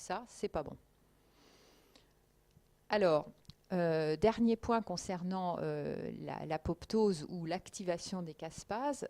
ça, c'est pas bon. Alors, dernier point concernant l'apoptose ou l'activation des caspases,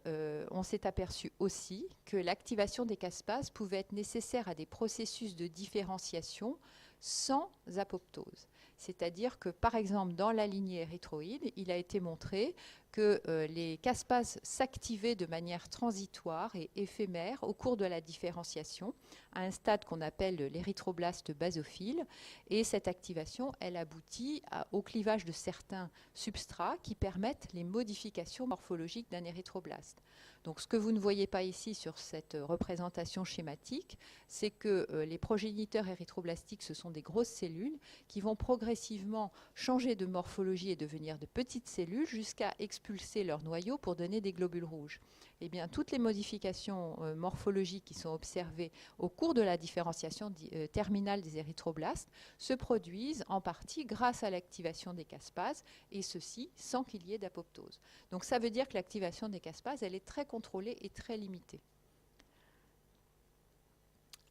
on s'est aperçu aussi que l'activation des caspases pouvait être nécessaire à des processus de différenciation sans apoptose. C'est-à-dire que, par exemple, dans la lignée érythroïde, il a été montré que les caspases s'activaient de manière transitoire et éphémère au cours de la différenciation, à un stade qu'on appelle l'érythroblaste basophile. Et cette activation, elle aboutit au clivage de certains substrats qui permettent les modifications morphologiques d'un érythroblaste. Donc, ce que vous ne voyez pas ici sur cette représentation schématique, c'est que les progéniteurs érythroblastiques, ce sont des grosses cellules qui vont progressivement changer de morphologie et devenir de petites cellules jusqu'à expulser leur noyau pour donner des globules rouges. Eh bien, toutes les modifications morphologiques qui sont observées au cours de la différenciation terminale des érythroblastes se produisent en partie grâce à l'activation des caspases, et ceci sans qu'il y ait d'apoptose. Donc ça veut dire que l'activation des caspases, elle est très contrôlée et très limitée.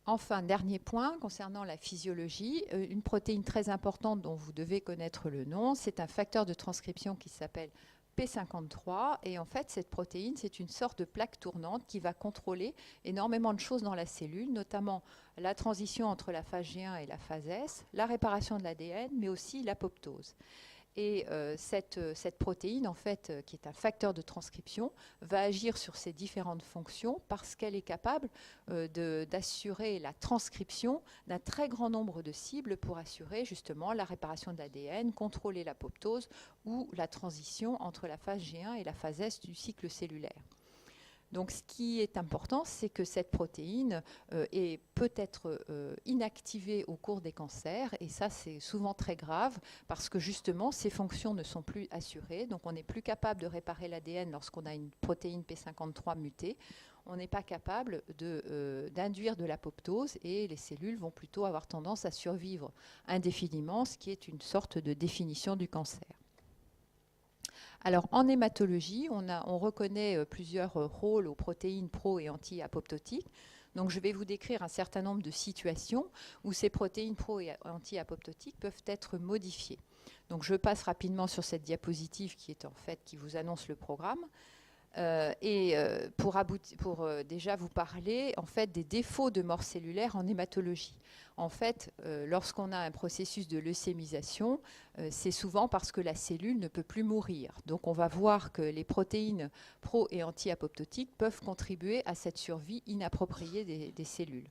Enfin, dernier point concernant la physiologie, une protéine très importante dont vous devez connaître le nom, c'est un facteur de transcription qui s'appelle P53, et en fait cette protéine, c'est une sorte de plaque tournante qui va contrôler énormément de choses dans la cellule, notamment la transition entre la phase G1 et la phase S, la réparation de l'ADN, mais aussi l'apoptose. Et cette protéine, en fait, qui est un facteur de transcription, va agir sur ces différentes fonctions parce qu'elle est capable d'assurer la transcription d'un très grand nombre de cibles pour assurer justement la réparation de l'ADN, contrôler l'apoptose ou la transition entre la phase G1 et la phase S du cycle cellulaire. Donc ce qui est important, c'est que cette protéine peut être inactivée au cours des cancers, et ça c'est souvent très grave parce que justement ces fonctions ne sont plus assurées, donc on n'est plus capable de réparer l'ADN lorsqu'on a une protéine P53 mutée, on n'est pas capable d'induire de l'apoptose et les cellules vont plutôt avoir tendance à survivre indéfiniment, ce qui est une sorte de définition du cancer. Alors, en hématologie, on reconnaît plusieurs rôles aux protéines pro- et anti-apoptotiques. Donc, je vais vous décrire un certain nombre de situations où ces protéines pro- et anti-apoptotiques peuvent être modifiées. Donc, je passe rapidement sur cette diapositive qui vous annonce le programme. Pour déjà vous parler en fait des défauts de mort cellulaire en hématologie. En fait, lorsqu'on a un processus de leucémisation, c'est souvent parce que la cellule ne peut plus mourir. Donc on va voir que les protéines pro- et anti-apoptotiques peuvent contribuer à cette survie inappropriée des cellules.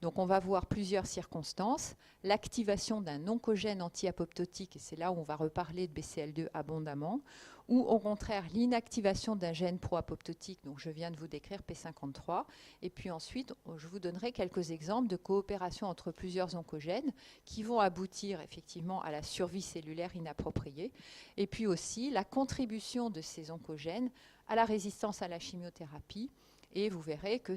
Donc on va voir plusieurs circonstances. L'activation d'un oncogène anti-apoptotique, et c'est là où on va reparler de BCL2 abondamment, ou au contraire l'inactivation d'un gène pro-apoptotique, donc je viens de vous décrire P53, et puis ensuite je vous donnerai quelques exemples de coopération entre plusieurs oncogènes qui vont aboutir effectivement à la survie cellulaire inappropriée, et puis aussi la contribution de ces oncogènes à la résistance à la chimiothérapie, et vous verrez que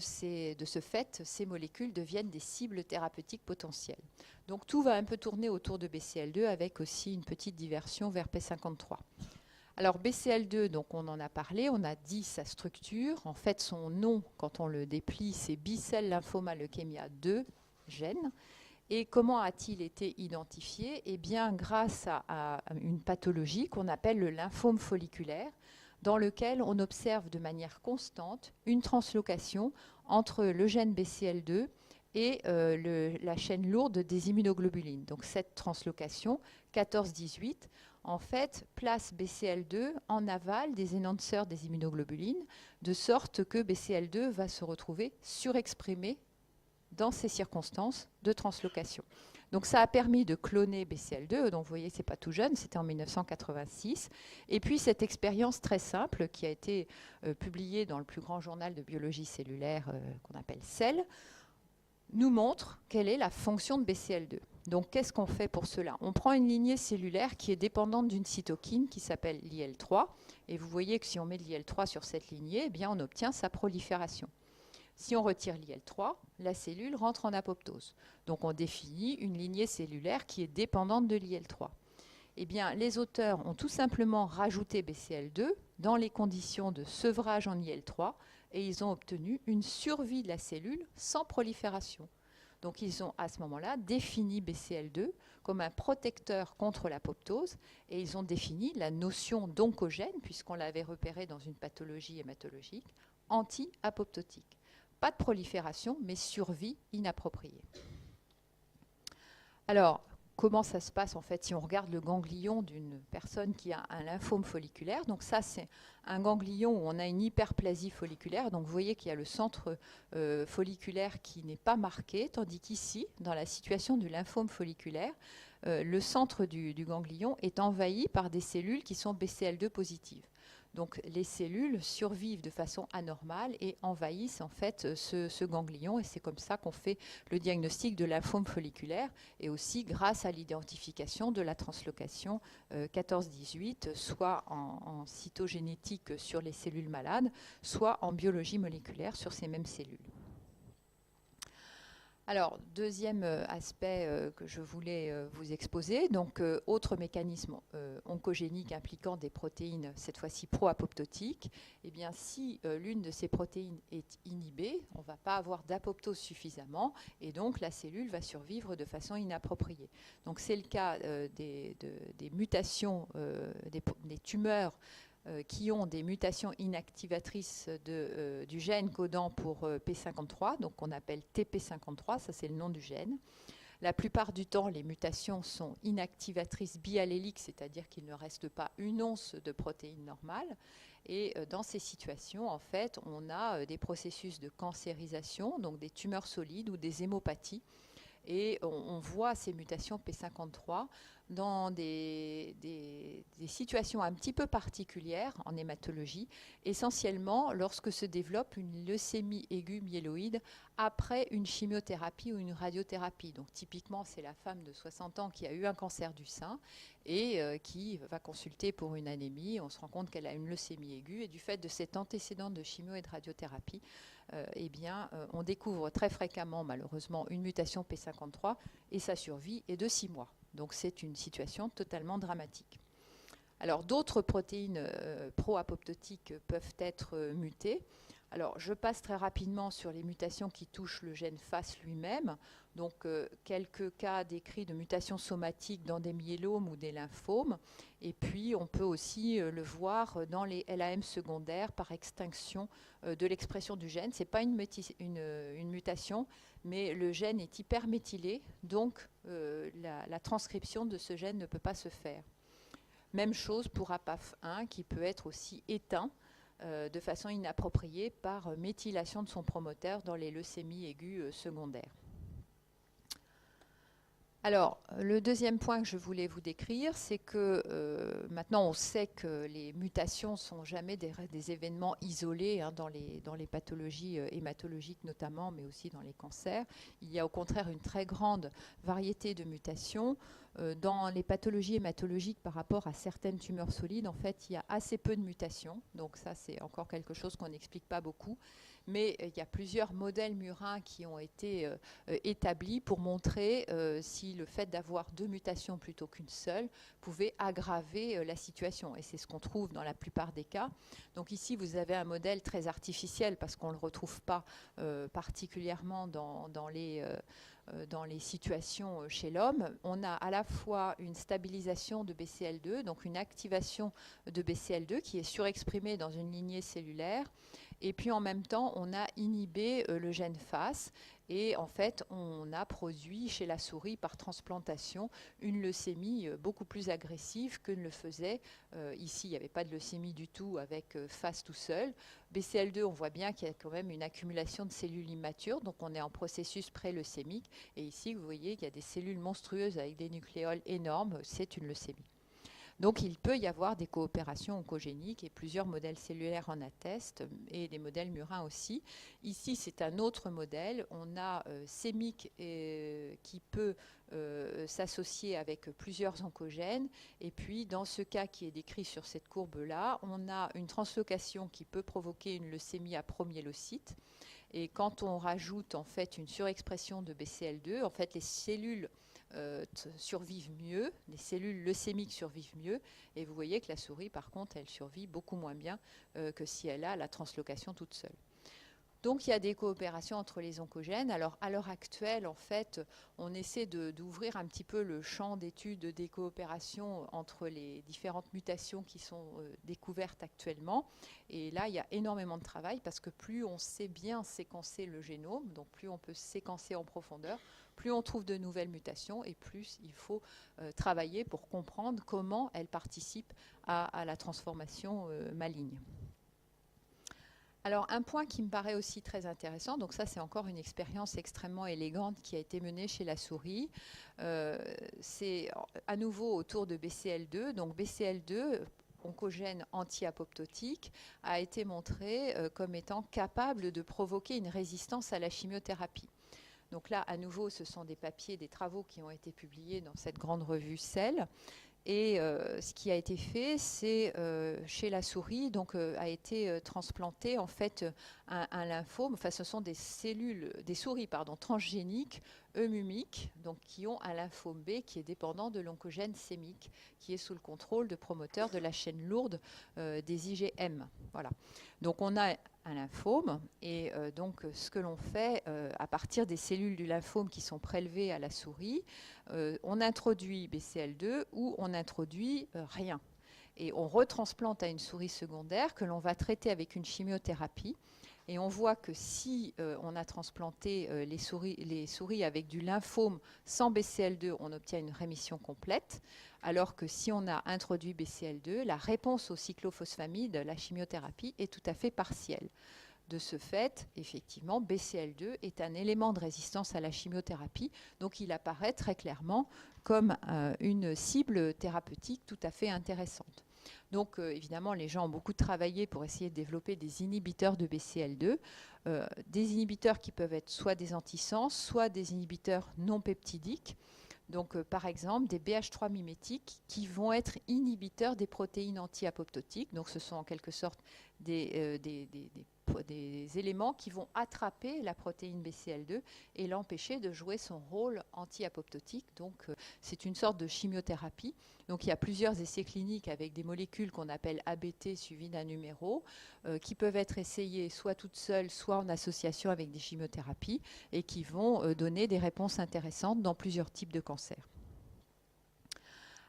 de ce fait, ces molécules deviennent des cibles thérapeutiques potentielles. Donc tout va un peu tourner autour de BCL2 avec aussi une petite diversion vers P53. Alors BCL2, donc on en a parlé, on a dit sa structure. En fait, son nom, quand on le déplie, c'est B-cell lymphoma leukemia 2 gène. Et comment a-t-il été identifié? Eh bien, grâce à une pathologie qu'on appelle le lymphome folliculaire, dans lequel on observe de manière constante une translocation entre le gène BCL2 et la chaîne lourde des immunoglobulines. Donc cette translocation 14-18, en fait, place BCL2 en aval des énonceurs des immunoglobulines, de sorte que BCL2 va se retrouver surexprimé dans ces circonstances de translocation. Donc ça a permis de cloner BCL2, donc vous voyez c'est pas tout jeune, c'était en 1986. Et puis cette expérience très simple qui a été publiée dans le plus grand journal de biologie cellulaire qu'on appelle Cell, nous montre quelle est la fonction de BCL2. Donc qu'est-ce qu'on fait pour cela? On prend une lignée cellulaire qui est dépendante d'une cytokine qui s'appelle l'IL3, et vous voyez que si on met de l'IL3 sur cette lignée, eh bien on obtient sa prolifération. Si on retire l'IL3, la cellule rentre en apoptose. Donc on définit une lignée cellulaire qui est dépendante de l'IL3. Eh bien, les auteurs ont tout simplement rajouté BCL2 dans les conditions de sevrage en IL3 et ils ont obtenu une survie de la cellule sans prolifération. Donc ils ont à ce moment-là défini BCL2 comme un protecteur contre l'apoptose et ils ont défini la notion d'oncogène, puisqu'on l'avait repéré dans une pathologie hématologique, anti-apoptotique. Pas de prolifération, mais survie inappropriée. Alors, comment ça se passe en fait si on regarde le ganglion d'une personne qui a un lymphome folliculaire? Donc ça, c'est un ganglion où on a une hyperplasie folliculaire. Donc vous voyez qu'il y a le centre folliculaire qui n'est pas marqué, tandis qu'ici, dans la situation du lymphome folliculaire, le centre du ganglion est envahi par des cellules qui sont BCL2 positives. Donc les cellules survivent de façon anormale et envahissent en fait ce ganglion, et c'est comme ça qu'on fait le diagnostic de lymphome folliculaire, et aussi grâce à l'identification de la translocation 14-18, soit en cytogénétique sur les cellules malades, soit en biologie moléculaire sur ces mêmes cellules. Alors, deuxième aspect que je voulais vous exposer, donc autre mécanisme oncogénique impliquant des protéines, cette fois-ci pro-apoptotiques. Eh bien, si l'une de ces protéines est inhibée, on ne va pas avoir d'apoptose suffisamment, et donc la cellule va survivre de façon inappropriée. Donc c'est le cas des mutations, des tumeurs qui ont des mutations inactivatrices du gène codant pour P53, donc qu'on appelle TP53, ça c'est le nom du gène. La plupart du temps, les mutations sont inactivatrices bialléliques, c'est-à-dire qu'il ne reste pas une once de protéines normales. Et dans ces situations, en fait, on a des processus de cancérisation, donc des tumeurs solides ou des hémopathies. Et on voit ces mutations P53 dans des situations un petit peu particulières en hématologie, essentiellement lorsque se développe une leucémie aiguë myéloïde après une chimiothérapie ou une radiothérapie. Donc typiquement, c'est la femme de 60 ans qui a eu un cancer du sein et qui va consulter pour une anémie. On se rend compte qu'elle a une leucémie aiguë, et du fait de cet antécédent de chimio et de radiothérapie, on découvre très fréquemment, malheureusement, une mutation P53 et sa survie est de 6 mois. Donc c'est une situation totalement dramatique. Alors d'autres protéines pro-apoptotiques peuvent être mutées. Alors je passe très rapidement sur les mutations qui touchent le gène FAS lui-même. Donc quelques cas décrits de mutations somatiques dans des myélomes ou des lymphomes. Et puis on peut aussi le voir dans les LAM secondaires par extinction de l'expression du gène. Ce n'est pas une mutation, mais le gène est hyperméthylé, donc la transcription de ce gène ne peut pas se faire. Même chose pour APAF1 qui peut être aussi éteint de façon inappropriée par méthylation de son promoteur dans les leucémies aiguës secondaires. Alors, le deuxième point que je voulais vous décrire, c'est que maintenant on sait que les mutations ne sont jamais des événements isolés dans les pathologies hématologiques notamment, mais aussi dans les cancers. Il y a au contraire une très grande variété de mutations. Dans les pathologies hématologiques par rapport à certaines tumeurs solides, en fait, il y a assez peu de mutations. Donc ça, c'est encore quelque chose qu'on n'explique pas beaucoup. Mais il y a plusieurs modèles murins qui ont été établis pour montrer si le fait d'avoir 2 mutations plutôt qu'une seule pouvait aggraver la situation. Et c'est ce qu'on trouve dans la plupart des cas. Donc ici, vous avez un modèle très artificiel parce qu'on ne le retrouve pas particulièrement dans les situations chez l'homme. On a à la fois une stabilisation de BCL2, donc une activation de BCL2 qui est surexprimée dans une lignée cellulaire, et puis en même temps, on a inhibé le gène FAS, et en fait, on a produit chez la souris par transplantation une leucémie beaucoup plus agressive que ne le faisait. Ici, il n'y avait pas de leucémie du tout avec FAS tout seul. BCL2, on voit bien qu'il y a quand même une accumulation de cellules immatures, donc on est en processus pré-leucémique. Et ici, vous voyez qu'il y a des cellules monstrueuses avec des nucléoles énormes, c'est une leucémie. Donc il peut y avoir des coopérations oncogéniques et plusieurs modèles cellulaires en attestent, et des modèles murins aussi. Ici, c'est un autre modèle. On a sémique qui peut s'associer avec plusieurs oncogènes. Et puis, dans ce cas qui est décrit sur cette courbe-là, on a une translocation qui peut provoquer une leucémie à promyélocyte. Et quand on rajoute en fait une surexpression de BCL2, en fait les cellules survivent mieux, les cellules leucémiques survivent mieux, et vous voyez que la souris par contre elle survit beaucoup moins bien que si elle a la translocation toute seule. Donc il y a des coopérations entre les oncogènes. Alors à l'heure actuelle, en fait, on essaie d'ouvrir un petit peu le champ d'étude des coopérations entre les différentes mutations qui sont découvertes actuellement. Et là, il y a énormément de travail parce que plus on sait bien séquencer le génome, donc plus on peut séquencer en profondeur, plus on trouve de nouvelles mutations et plus il faut travailler pour comprendre comment elles participent à la transformation maligne. Alors un point qui me paraît aussi très intéressant, donc ça c'est encore une expérience extrêmement élégante qui a été menée chez la souris, c'est à nouveau autour de BCL2. Donc BCL2, oncogène anti-apoptotique, a été montré comme étant capable de provoquer une résistance à la chimiothérapie. Donc là, à nouveau, ce sont des papiers, des travaux qui ont été publiés dans cette grande revue Cell. Et ce qui a été fait, c'est chez la souris, donc a été transplanté en fait un lymphome. Enfin, ce sont des cellules, des souris transgéniques, eumumiques, donc qui ont un lymphome B qui est dépendant de l'oncogène sémique, qui est sous le contrôle de promoteurs de la chaîne lourde des IgM. Voilà. Donc on a un lymphome et donc ce que l'on fait à partir des cellules du lymphome qui sont prélevées à la souris, on introduit BCL2 ou on introduit rien. Et on retransplante à une souris secondaire que l'on va traiter avec une chimiothérapie. Et on voit que si on a transplanté les souris avec du lymphome sans BCL2, on obtient une rémission complète, alors que si on a introduit BCL2, la réponse au cyclophosphamide, la chimiothérapie, est tout à fait partielle. De ce fait, effectivement, BCL2 est un élément de résistance à la chimiothérapie, donc il apparaît très clairement comme une cible thérapeutique tout à fait intéressante. Donc évidemment, les gens ont beaucoup travaillé pour essayer de développer des inhibiteurs de BCL2, des inhibiteurs qui peuvent être soit des antisens, soit des inhibiteurs non peptidiques. Donc, par exemple, des BH3 mimétiques qui vont être inhibiteurs des protéines anti-apoptotiques. Donc, ce sont en quelque sorte des éléments qui vont attraper la protéine BCL2 et l'empêcher de jouer son rôle anti-apoptotique. Donc, c'est une sorte de chimiothérapie. Donc, il y a plusieurs essais cliniques avec des molécules qu'on appelle ABT suivies d'un numéro qui peuvent être essayées soit toutes seules, soit en association avec des chimiothérapies et qui vont donner des réponses intéressantes dans plusieurs types de cancers.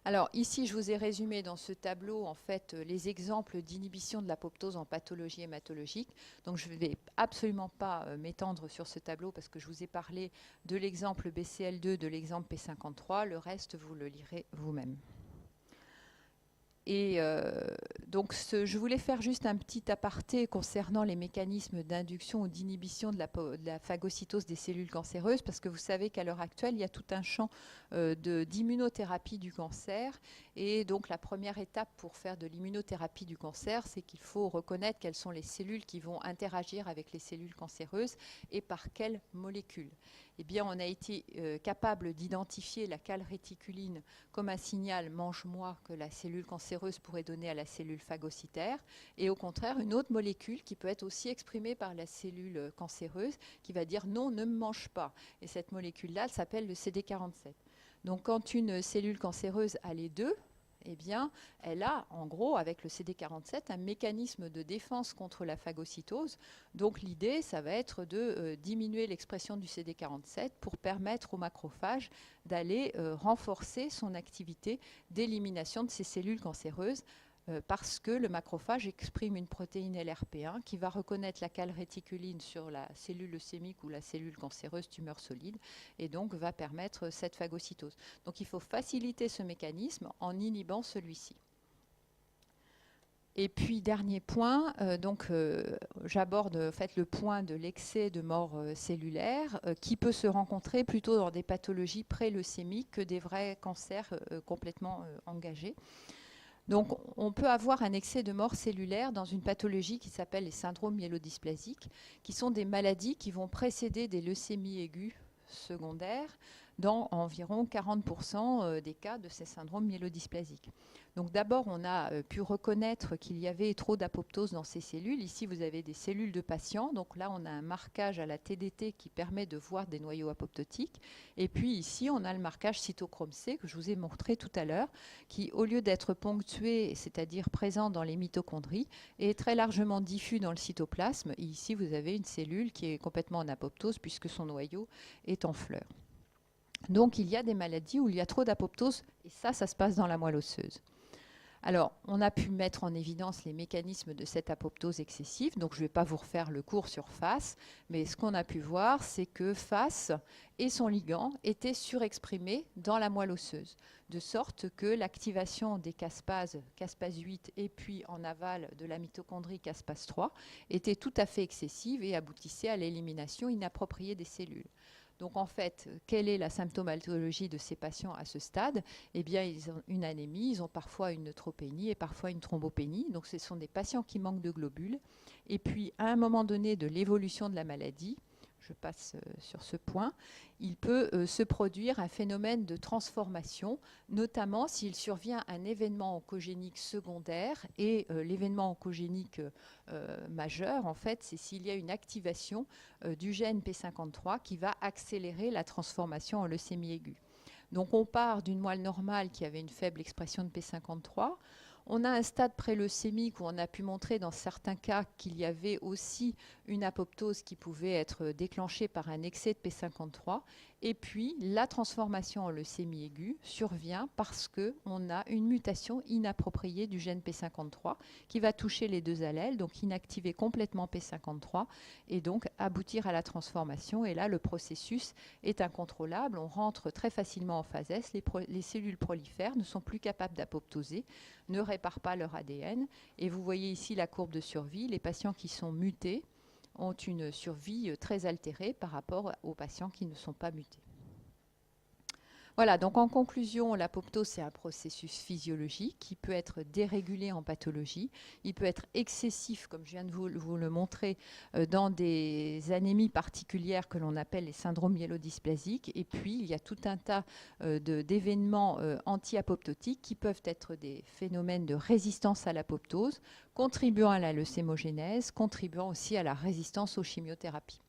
Alors ici, je vous ai résumé dans ce tableau en fait les exemples d'inhibition de l'apoptose en pathologie hématologique. Donc je ne vais absolument pas m'étendre sur ce tableau parce que je vous ai parlé de l'exemple BCL2, de l'exemple P53. Le reste, vous le lirez vous-même. Et donc, je voulais faire juste un petit aparté concernant les mécanismes d'induction ou d'inhibition de la phagocytose des cellules cancéreuses, parce que vous savez qu'à l'heure actuelle, il y a tout un champ d'immunothérapie du cancer. Et donc, la première étape pour faire de l'immunothérapie du cancer, c'est qu'il faut reconnaître quelles sont les cellules qui vont interagir avec les cellules cancéreuses et par quelles molécules. Eh bien, on a été capable d'identifier la calréticuline comme un signal mange-moi que la cellule cancéreuse pourrait donner à la cellule phagocytaire, et au contraire, une autre molécule qui peut être aussi exprimée par la cellule cancéreuse qui va dire non, ne me mange pas. Et cette molécule-là, elle s'appelle le CD47. Donc, quand une cellule cancéreuse a les deux, eh bien, elle a, en gros, avec le CD47, un mécanisme de défense contre la phagocytose. Donc, l'idée, ça va être de diminuer l'expression du CD47 pour permettre au macrophage d'aller renforcer son activité d'élimination de ces cellules cancéreuses parce que le macrophage exprime une protéine LRP1 qui va reconnaître la calréticuline sur la cellule leucémique ou la cellule cancéreuse tumeur solide et donc va permettre cette phagocytose. Donc il faut faciliter ce mécanisme en inhibant celui-ci. Et puis, dernier point, j'aborde en fait, le point de l'excès de mort cellulaire qui peut se rencontrer plutôt dans des pathologies pré-leucémiques que des vrais cancers complètement engagés. Donc, on peut avoir un excès de mort cellulaire dans une pathologie qui s'appelle les syndromes myélodysplasiques, qui sont des maladies qui vont précéder des leucémies aiguës secondaires. dans environ 40% des cas de ces syndromes myélodysplasiques. Donc d'abord, on a pu reconnaître qu'il y avait trop d'apoptose dans ces cellules. Ici, vous avez des cellules de patients. Donc là, on a un marquage à la TDT qui permet de voir des noyaux apoptotiques. Et puis ici, on a le marquage cytochrome C que je vous ai montré tout à l'heure, qui, au lieu d'être ponctué, c'est-à-dire présent dans les mitochondries, est très largement diffus dans le cytoplasme. Et ici, vous avez une cellule qui est complètement en apoptose puisque son noyau est en fleur. Donc, il y a des maladies où il y a trop d'apoptose et ça se passe dans la moelle osseuse. Alors, on a pu mettre en évidence les mécanismes de cette apoptose excessive. Donc, je ne vais pas vous refaire le cours sur FAS, mais ce qu'on a pu voir, c'est que FAS et son ligand étaient surexprimés dans la moelle osseuse, de sorte que l'activation des caspases, caspase 8 et puis en aval de la mitochondrie caspase 3, était tout à fait excessive et aboutissait à l'élimination inappropriée des cellules. Donc en fait, quelle est la symptomatologie de ces patients à ce stade? Eh bien, ils ont une anémie, ils ont parfois une neutropénie et parfois une thrombopénie. Donc ce sont des patients qui manquent de globules. Et puis, à un moment donné de l'évolution de la maladie, je passe sur ce point, il peut se produire un phénomène de transformation, notamment s'il survient un événement oncogénique secondaire. Et l'événement oncogénique majeur, en fait, c'est s'il y a une activation du gène P53 qui va accélérer la transformation en leucémie aiguë. Donc on part d'une moelle normale qui avait une faible expression de P53. On a un stade préleucémique où on a pu montrer dans certains cas qu'il y avait aussi une apoptose qui pouvait être déclenchée par un excès de P53. Et puis, la transformation en leucémie aiguë survient parce qu'on a une mutation inappropriée du gène P53 qui va toucher les deux allèles, donc inactiver complètement P53 et donc aboutir à la transformation. Et là, le processus est incontrôlable. On rentre très facilement en phase S. Les cellules prolifèrent, ne sont plus capables d'apoptoser, ne réparent pas leur ADN. Et vous voyez ici la courbe de survie. Les patients qui sont mutés ont une survie très altérée par rapport aux patients qui ne sont pas mutés. Voilà, donc en conclusion, l'apoptose, c'est un processus physiologique qui peut être dérégulé en pathologie. Il peut être excessif, comme je viens de vous le montrer, dans des anémies particulières que l'on appelle les syndromes myélodysplasiques. Et puis, il y a tout un tas d'événements anti-apoptotiques qui peuvent être des phénomènes de résistance à l'apoptose, contribuant à la leucémogénèse, contribuant aussi à la résistance aux chimiothérapies.